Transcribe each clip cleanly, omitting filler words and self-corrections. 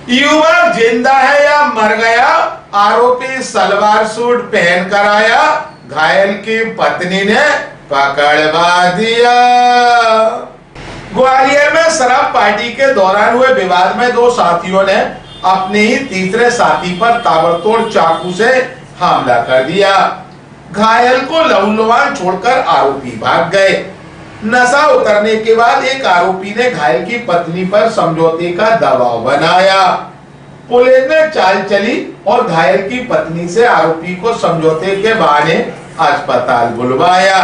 युवक जिंदा है या मर गया, आरोपी सलवार सूट पहन कर आया, घायल की पत्नी ने पकड़वा दिया। ग्वालियर में शराब पार्टी के दौरान हुए विवाद में दो साथियों ने अपने ही तीसरे साथी पर ताबड़तोड़ चाकू से हमला कर दिया। घायल को लहूलुहान छोड़कर आरोपी भाग गए। नशा उतरने के बाद एक आरोपी ने घायल की पत्नी पर समझौते का दबाव बनाया। पुलिस ने चाल चली और घायल की पत्नी से आरोपी को समझौते के बहाने अस्पताल बुलवाया।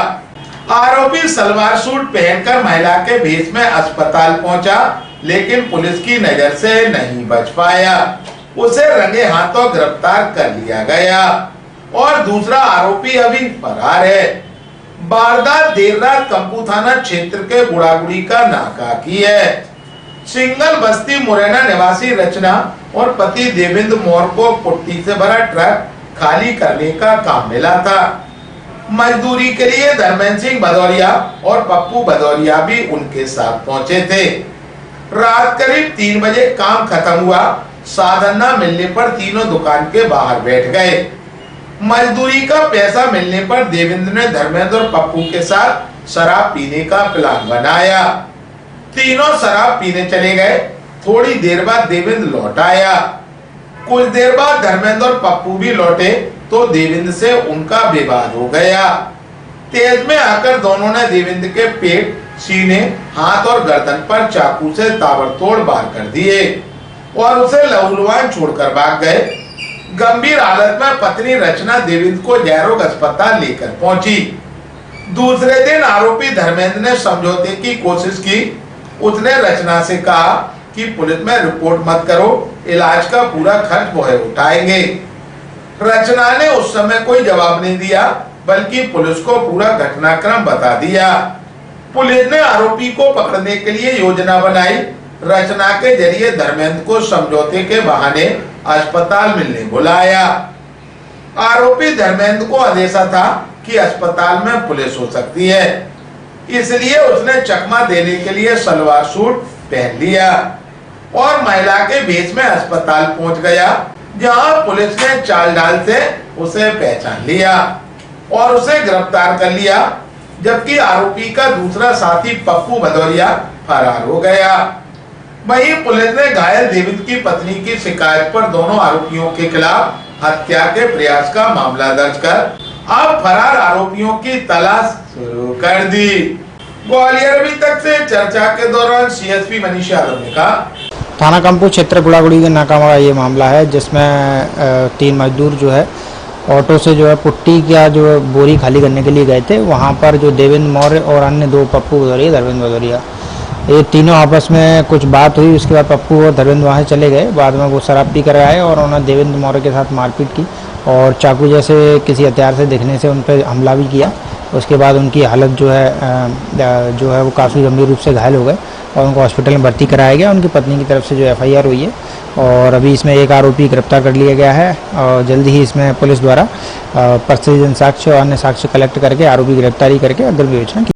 आरोपी सलवार सूट पहनकर महिला के भेष में अस्पताल पहुंचा, लेकिन पुलिस की नजर से नहीं बच पाया। उसे रंगे हाथों गिरफ्तार कर लिया गया और दूसरा आरोपी अभी फरार है। वारदात देर रात कंपू थाना क्षेत्र के गुड़ागुड़ी का नाका की है। सिंगल बस्ती मुरैना निवासी रचना और पति देवेंद्र मौर्य को पुट्टी से भरा ट्रक खाली करने का काम मिला था। मजदूरी के लिए धर्मेंद्र सिंह भदौरिया और पप्पू भदौरिया भी उनके साथ पहुंचे थे। रात करीब 3 बजे काम खत्म हुआ। साधन न मिलने पर तीनों दुकान के बाहर बैठ गए। मजदूरी का पैसा मिलने पर देवेंद्र ने धर्मेंद्र और पप्पू के साथ शराब पीने का प्लान बनाया। तीनों शराब पीने चले गए। थोड़ी देर बाद देवेंद्र लौट आया। कुछ देर बाद धर्मेंद्र और पप्पू भी लौटे तो देवेंद्र से उनका विवाद हो गया। तेज में आकर दोनों ने देवेंद्र के पेट, सीने, हाथ और गर्दन पर चाकू से ताबड़तोड़ वार कर दिए और उसे लहूलुहान छोड़कर भाग गए। गंभीर हालत में पत्नी रचना देवेंद्र को जयरोग अस्पताल लेकर पहुंची। दूसरे दिन आरोपी धर्मेंद्र ने समझौते की कोशिश की। उसने रचना से कहा कि पुलिस में रिपोर्ट मत करो, इलाज का पूरा खर्च वो उठाएंगे। रचना ने उस समय कोई जवाब नहीं दिया, बल्कि पुलिस को पूरा घटनाक्रम बता दिया। पुलिस ने आरोपी को पकड़ने के लिए योजना बनाई। रचना के जरिए धर्मेंद्र को समझौते के बहाने अस्पताल मिलने बुलाया। आरोपी धर्मेंद्र को अंदेशा था कि अस्पताल में पुलिस हो सकती है, इसलिए उसने चकमा देने के लिए सलवार सूट पहन लिया और महिला के भेष में अस्पताल पहुंच गया, जहां पुलिस ने चाल डाल से उसे पहचान लिया और उसे गिरफ्तार कर लिया, जबकि आरोपी का दूसरा साथी पप्पू भदौरिया फरार हो गया। वहीं पुलिस ने घायल देवेंद्र की पत्नी की शिकायत पर दोनों आरोपियों के खिलाफ हत्या के प्रयास का मामला दर्ज कर अब फरार आरोपियों की तलाश शुरू कर दी। ग्वालियर अभी तक से चर्चा के दौरान सीएसपी मनीष यादव ने कहा, थाना कंपू क्षेत्र गुड़ागुड़ी के नाका का ये मामला है, जिसमें 3 मजदूर जो है ऑटो से जो है पुट्टी का जो बोरी खाली करने के लिए गए थे। वहाँ पर जो देवेंद्र मौर्य और अन्य 2 पप्पू भदौरिया, धर्मेंद्र भदौरिया, ये तीनों आपस में कुछ बात हुई। उसके बाद पप्पू और धर्मेंद्र वहाँ से चले गए। बाद में वो शराब पी कर आए और उन्होंने देवेंद्र मौर्य के साथ मारपीट की और चाकू जैसे किसी हथियार से दिखने से उन पर हमला भी किया। उसके बाद उनकी हालत जो है वो काफ़ी गंभीर रूप से घायल हो गए और उनको हॉस्पिटल में भर्ती कराया गया। उनकी पत्नी की तरफ से जो FIR हुई है और अभी इसमें एक आरोपी गिरफ्तार कर लिया गया है और जल्दी ही इसमें पुलिस द्वारा प्रसिद्ध साक्ष्य और अन्य साक्ष्य कलेक्ट करके आरोपी गिरफ्तारी करके अग्रिम विवेचना की